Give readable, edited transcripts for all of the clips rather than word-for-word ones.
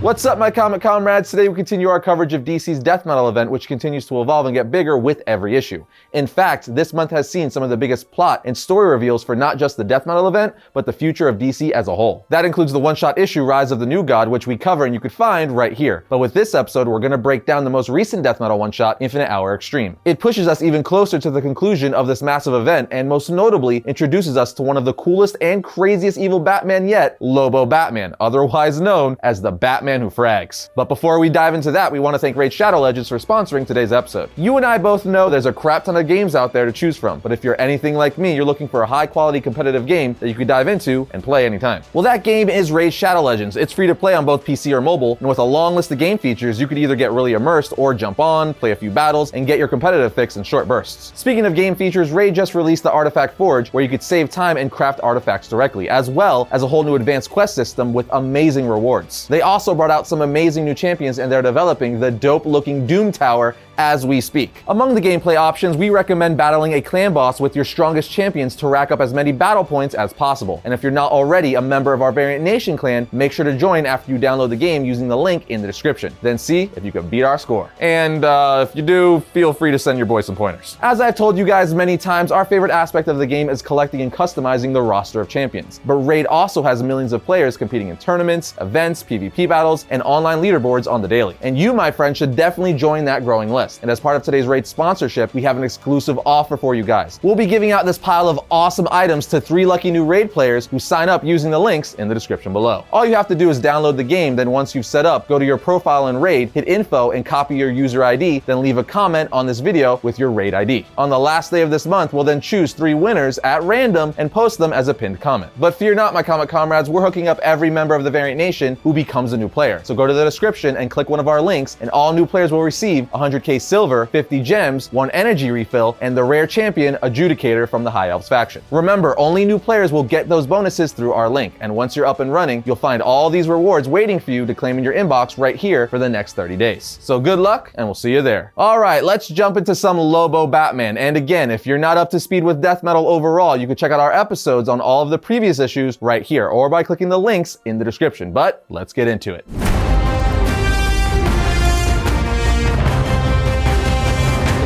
What's up, my comic comrades? Today we continue our coverage of DC's death metal event, which continues to evolve and get bigger with every issue. In fact, this month has seen some of the biggest plot and story reveals for not just the death metal event, but the future of DC as a whole. That includes the one-shot issue Rise of the New God, which we cover and you could find right here. But with this episode, we're going to break down the most recent death metal one-shot, Infinite Hour Exxtreme. It pushes us even closer to the conclusion of this massive event, and most notably introduces us to one of the coolest and craziest evil Batman yet, Lobo Batman, otherwise known as the Batman Who Frags. But before we dive into that, we want to thank Raid Shadow Legends for sponsoring today's episode. You and I both know there's a crap ton of games out there to choose from, but if you're anything like me, you're looking for a high-quality competitive game that you could dive into and play anytime. Well, that game is Raid Shadow Legends. It's free to play on both PC or mobile, and with a long list of game features, you could either get really immersed or jump on, play a few battles, and get your competitive fix in short bursts. Speaking of game features, Raid just released the Artifact Forge, where you could save time and craft artifacts directly, as well as a whole new advanced quest system with amazing rewards. They also brought out some amazing new champions, and they're developing the dope-looking Doom Tower as we speak. Among the gameplay options, we recommend battling a clan boss with your strongest champions to rack up as many battle points as possible. And if you're not already a member of our Variant Nation clan, make sure to join after you download the game using the link in the description. Then see if you can beat our score. And if you do, feel free to send your boy some pointers. As I've told you guys many times, our favorite aspect of the game is collecting and customizing the roster of champions. But Raid also has millions of players competing in tournaments, events, PvP battles, and online leaderboards on the daily. And you, my friend, should definitely join that growing list. And as part of today's Raid sponsorship, we have an exclusive offer for you guys. We'll be giving out this pile of awesome items to 3 lucky new Raid players who sign up using the links in the description below. All you have to do is download the game, then once you've set up, go to your profile in Raid, hit info and copy your user ID, then leave a comment on this video with your Raid ID. On the last day of this month, we'll then choose 3 winners at random and post them as a pinned comment. But fear not, my comic comrades, we're hooking up every member of the Variant Nation who becomes a new player. So go to the description and click one of our links, and all new players will receive 100k silver, 50 gems, 1 energy refill, and the rare champion Adjudicator from the High Elves faction. Remember, only new players will get those bonuses through our link, and once you're up and running, you'll find all these rewards waiting for you to claim in your inbox right here for the next 30 days. So good luck, and we'll see you there. All right, let's jump into some Lobo Batman. And again, if you're not up to speed with death metal overall, you can check out our episodes on all of the previous issues right here, or by clicking the links in the description. But let's get into it.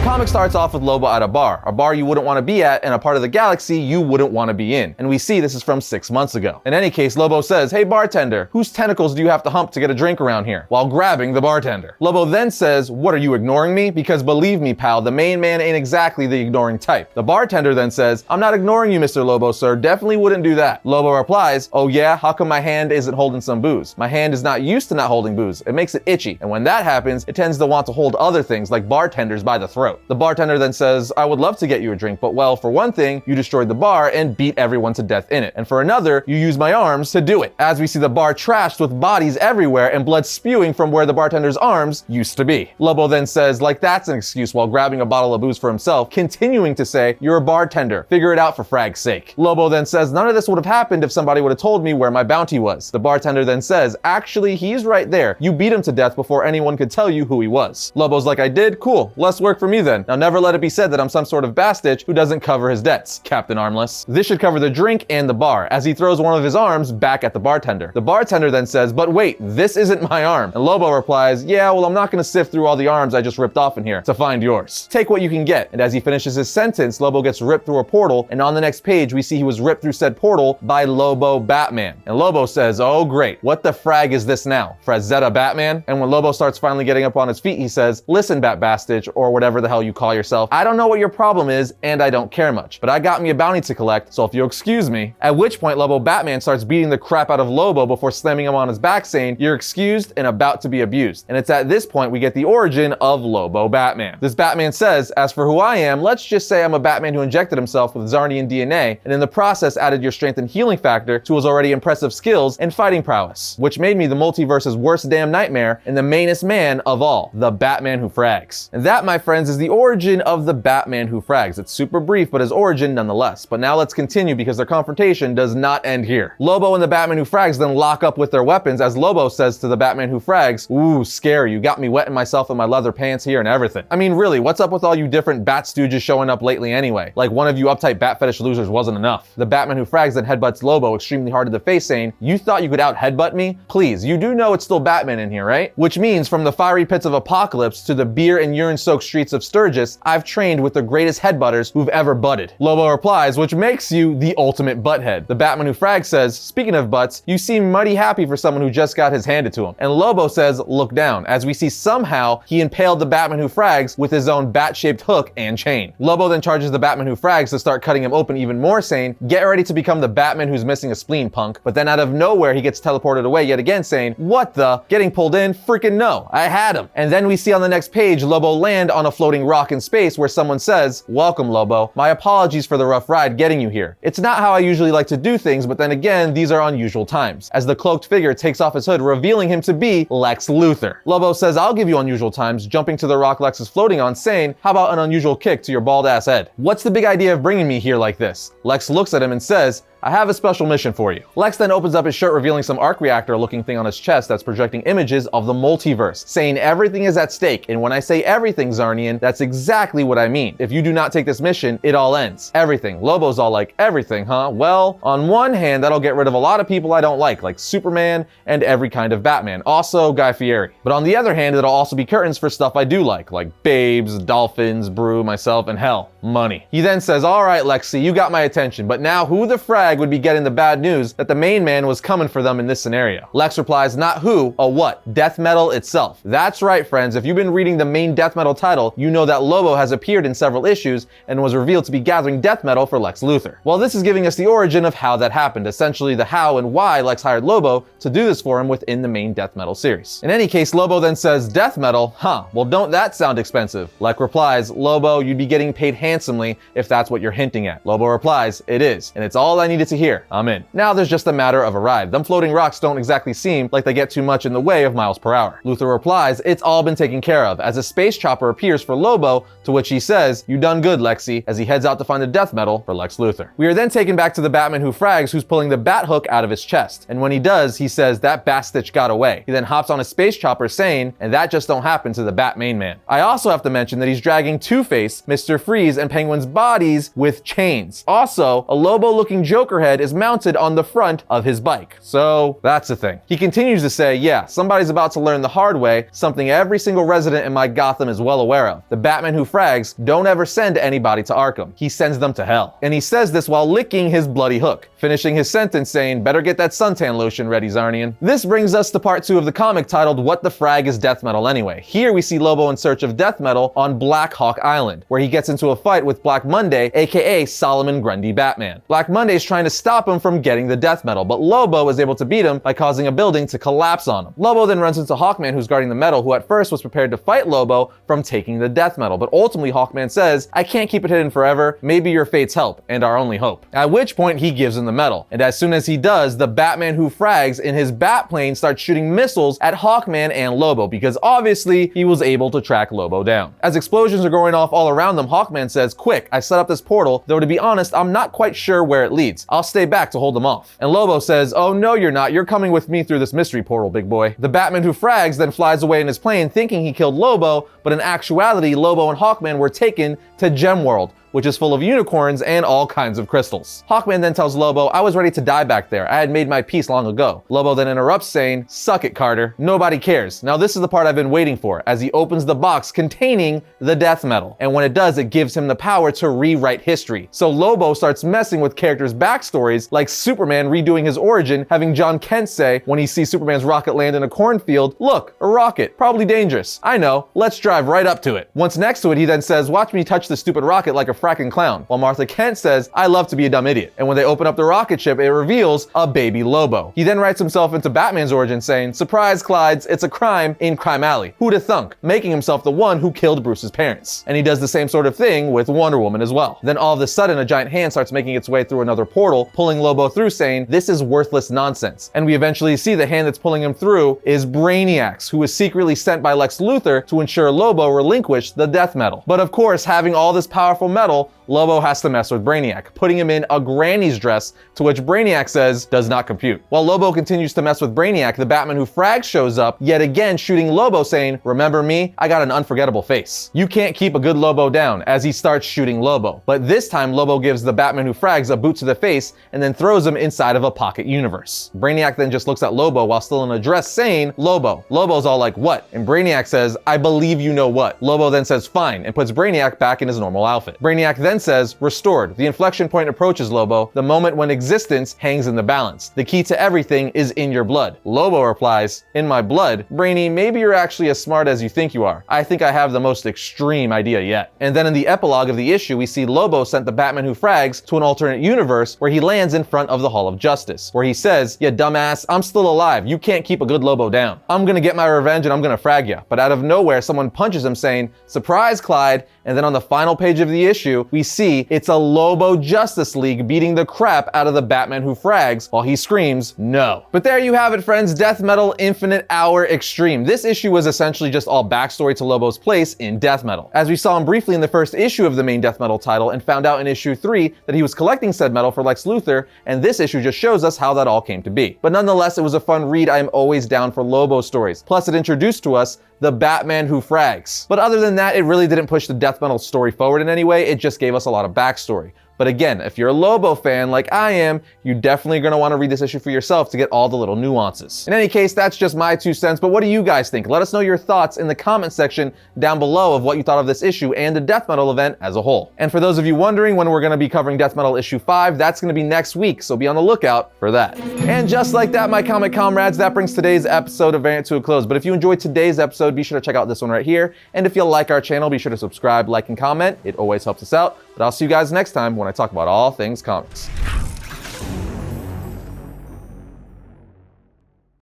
The comic starts off with Lobo at a bar you wouldn't want to be at and a part of the galaxy you wouldn't want to be in. And we see this is from 6 months ago. In any case, Lobo says, "Hey bartender, whose tentacles do you have to hump to get a drink around here?" while grabbing the bartender. Lobo then says, "What, are you ignoring me? Because believe me, pal, the main man ain't exactly the ignoring type." The bartender then says, "I'm not ignoring you, Mr. Lobo, sir. Definitely wouldn't do that." Lobo replies, "Oh yeah? How come my hand isn't holding some booze? My hand is not used to not holding booze. It makes it itchy. And when that happens, it tends to want to hold other things like bartenders by the throat." The bartender then says, "I would love to get you a drink, but well, for one thing, you destroyed the bar and beat everyone to death in it. And for another, you used my arms to do it." As we see the bar trashed with bodies everywhere and blood spewing from where the bartender's arms used to be. Lobo then says, like that's an excuse, while grabbing a bottle of booze for himself, continuing to say, "You're a bartender. Figure it out for frag's sake." Lobo then says, "None of this would have happened if somebody would have told me where my bounty was." The bartender then says, "Actually, he's right there. You beat him to death before anyone could tell you who he was." Lobo's like, "I did? Cool. Less work for me then. Now never let it be said that I'm some sort of bastard who doesn't cover his debts, Captain Armless." This should cover the drink and the bar, as he throws one of his arms back at the bartender. The bartender then says, "But wait, this isn't my arm." And Lobo replies, "Yeah, well, I'm not gonna sift through all the arms I just ripped off in here to find yours. Take what you can get." And as he finishes his sentence, Lobo gets ripped through a portal, and on the next page, we see he was ripped through said portal by Lobo Batman. And Lobo says, "Oh great, what the frag is this now? Frazetta Batman?" And when Lobo starts finally getting up on his feet, he says, "Listen, Bat Bastage, or whatever the hell you call yourself, I don't know what your problem is, and I don't care much, but I got me a bounty to collect, so if you'll excuse me." At which point Lobo Batman starts beating the crap out of Lobo before slamming him on his back, saying, "You're excused and about to be abused." And it's at this point we get the origin of Lobo Batman. This Batman says, "As for who I am, let's just say I'm a Batman who injected himself with Zarnian DNA, and in the process added your strength and healing factor to his already impressive skills and fighting prowess, which made me the multiverse's worst damn nightmare and the mainest man of all, the Batman Who Frags." And that, my friends, is the origin of the Batman Who Frags. It's super brief, but his origin nonetheless. But now let's continue because their confrontation does not end here. Lobo and the Batman Who Frags then lock up with their weapons as Lobo says to the Batman Who Frags, "Ooh, scary, you got me wetting myself in my leather pants here and everything." I mean, really, what's up with all you different bat stooges showing up lately anyway? Like one of you uptight bat fetish losers wasn't enough. The Batman Who Frags then headbutts Lobo extremely hard to the face saying, "You thought you could out headbutt me? Please, you do know it's still Batman in here, right?" Which means from the fiery pits of Apocalypse to the beer and urine-soaked streets of Sturgis, I've trained with the greatest headbutters who've ever butted. Lobo replies, which makes you the ultimate butthead. The Batman Who Frags says, "Speaking of butts, you seem mighty happy for someone who just got his handed to him." And Lobo says, "Look down," as we see somehow he impaled the Batman Who Frags with his own bat-shaped hook and chain. Lobo then charges the Batman Who Frags to start cutting him open even more, saying, "Get ready to become the Batman who's missing a spleen, punk." But then out of nowhere, he gets teleported away yet again, saying, "What the? Getting pulled in? Freaking no, I had him." And then we see on the next page, Lobo land on a floating rock in space where someone says, "Welcome, Lobo. My apologies for the rough ride getting you here. It's not how I usually like to do things, but then again, these are unusual times." As the cloaked figure takes off his hood, revealing him to be Lex Luthor. Lobo says, "I'll give you unusual times," jumping to the rock Lex is floating on, saying, "How about an unusual kick to your bald ass head? What's the big idea of bringing me here like this?" Lex looks at him and says, "I have a special mission for you." Lex then opens up his shirt, revealing some arc reactor looking thing on his chest that's projecting images of the multiverse, saying everything is at stake. And when I say everything, Zarnian, that's exactly what I mean. If you do not take this mission, it all ends. Everything. Lobo's all like, "Everything, huh? Well, on one hand, that'll get rid of a lot of people I don't like Superman and every kind of Batman. Also, Guy Fieri. But on the other hand, it'll also be curtains for stuff I do like babes, dolphins, Brew, myself, and hell, money." He then says, "All right, Lexi, you got my attention, but now who the frag would be getting the bad news that the main man was coming for them in this scenario?" Lex replies, "Not who, a what? Death metal itself." That's right, friends. If you've been reading the main death metal title, you know that Lobo has appeared in several issues and was revealed to be gathering death metal for Lex Luthor. Well, this is giving us the origin of how that happened, essentially the how and why Lex hired Lobo to do this for him within the main death metal series. In any case, Lobo then says, "Death metal? Huh, well don't that sound expensive?" Lex replies, "Lobo, you'd be getting paid handsomely if that's what you're hinting at." Lobo replies, "It is, and it's all I needed to hear. I'm in." Now there's just a matter of a ride. Them floating rocks don't exactly seem like they get too much in the way of miles per hour. Luthor replies, "It's all been taken care of," as a space chopper appears for Lobo, to which he says, "You done good, Lexi," as he heads out to find the death metal for Lex Luthor. We are then taken back to the Batman Who Frags, who's pulling the bat hook out of his chest. And when he does, he says, "That bastitch got away." He then hops on a space chopper saying, "And that just don't happen to the Bat main man." I also have to mention that he's dragging Two-Face, Mr. Freeze, and Penguin's bodies with chains. Also, a Lobo-looking Joker head is mounted on the front of his bike. So that's a thing. He continues to say, "Yeah, somebody's about to learn the hard way, something every single resident in my Gotham is well aware of. The Batman Who Frags don't ever send anybody to Arkham. He sends them to hell." And he says this while licking his bloody hook, finishing his sentence saying, "Better get that suntan lotion ready, Zarnian." This brings us to part 2 of the comic titled "What the Frag is Death Metal Anyway?" Here we see Lobo in search of death metal on Black Hawk Island, where he gets into a fight with Black Monday, aka Solomon Grundy Batman. Black Monday's trying to stop him from getting the death metal, but Lobo is able to beat him by causing a building to collapse on him. Lobo then runs into Hawkman, who's guarding the metal, who at first was prepared to fight Lobo from taking the death metal, but ultimately Hawkman says, "I can't keep it hidden forever, maybe your fate's help, and our only hope." At which point he gives him the metal, and as soon as he does, the Batman Who Frags in his bat plane starts shooting missiles at Hawkman and Lobo, because obviously he was able to track Lobo down. As explosions are going off all around them, Hawkman says, "Quick, I set up this portal, though to be honest, I'm not quite sure where it leads. I'll stay back to hold them off." And Lobo says, "Oh no you're not, you're coming with me through this mystery portal, big boy." The Batman Who Frags then flies away in his plane thinking he killed Lobo, but in actuality Lobo and Hawkman were taken to Gem World, which is full of unicorns and all kinds of crystals. Hawkman then tells Lobo, "I was ready to die back there. I had made my peace long ago." Lobo then interrupts saying, "Suck it, Carter. Nobody cares." Now this is the part I've been waiting for, as he opens the box containing the death metal. And when it does, it gives him the power to rewrite history. So Lobo starts messing with characters' backstories, like Superman redoing his origin, having John Kent say, when he sees Superman's rocket land in a cornfield, "Look, a rocket. Probably dangerous. I know. Let's drive right up to it." Once next to it, he then says, "Watch me touch the stupid rocket like a fracking clown, while Martha Kent says, I love to be a dumb idiot. And when they open up the rocket ship, it reveals a baby Lobo. He then writes himself into Batman's origin saying, surprise Clydes, it's a crime in Crime Alley. Who'da thunk? Making himself the one who killed Bruce's parents. And he does the same sort of thing with Wonder Woman as well. Then all of a sudden, a giant hand starts making its way through another portal, pulling Lobo through saying, this is worthless nonsense. And we eventually see the hand that's pulling him through is Brainiac's, who was secretly sent by Lex Luthor to ensure Lobo relinquished the death metal. But of course, having all this powerful metal, Lobo has to mess with Brainiac, putting him in a granny's dress, to which Brainiac says does not compute. While Lobo continues to mess with Brainiac, the Batman Who Frags shows up, yet again shooting Lobo saying, remember me? I got an unforgettable face. You can't keep a good Lobo down, as he starts shooting Lobo. But this time Lobo gives the Batman Who Frags a boot to the face and then throws him inside of a pocket universe. Brainiac then just looks at Lobo while still in a dress saying, Lobo. Lobo's all like, what? And Brainiac says, I believe you know what. Lobo then says, fine, and puts Brainiac back in his normal outfit. Brainiac then says, restored. The inflection point approaches Lobo, the moment when existence hangs in the balance. The key to everything is in your blood. Lobo replies, in my blood? Brainy, maybe you're actually as smart as you think you are. I think I have the most extreme idea yet. And then in the epilogue of the issue, we see Lobo sent the Batman Who Frags to an alternate universe where he lands in front of the Hall of Justice, where he says, ya dumbass, I'm still alive. You can't keep a good Lobo down. I'm gonna get my revenge and I'm gonna frag ya. But out of nowhere, someone punches him saying, surprise, Clyde. And then on the final page of the issue, we see it's a Lobo Justice League beating the crap out of the Batman Who Frags while he screams, no. But there you have it, friends. Death Metal Infinite Hour Extreme. This issue was essentially just all backstory to Lobo's place in death metal. As we saw him briefly in the first issue of the main death metal title and found out in issue 3 that he was collecting said metal for Lex Luthor, and this issue just shows us how that all came to be. But nonetheless, it was a fun read. I am always down for Lobo stories. Plus, it introduced to us the Batman Who Frags. But other than that, it really didn't push the death metal story forward in any way. It just gave us a lot of backstory. But again, if you're a Lobo fan like I am, you're definitely going to want to read this issue for yourself to get all the little nuances. In any case, that's just my 2 cents, but what do you guys think? Let us know your thoughts in the comment section down below of what you thought of this issue and the death metal event as a whole. And for those of you wondering when we're going to be covering death metal issue 5, that's going to be next week, so be on the lookout for that. And just like that, my comic comrades, that brings today's episode of Variant to a close. But if you enjoyed today's episode, be sure to check out this one right here. And if you like our channel, be sure to subscribe, like, and comment. It always helps us out. But I'll see you guys next time when I talk about all things comics.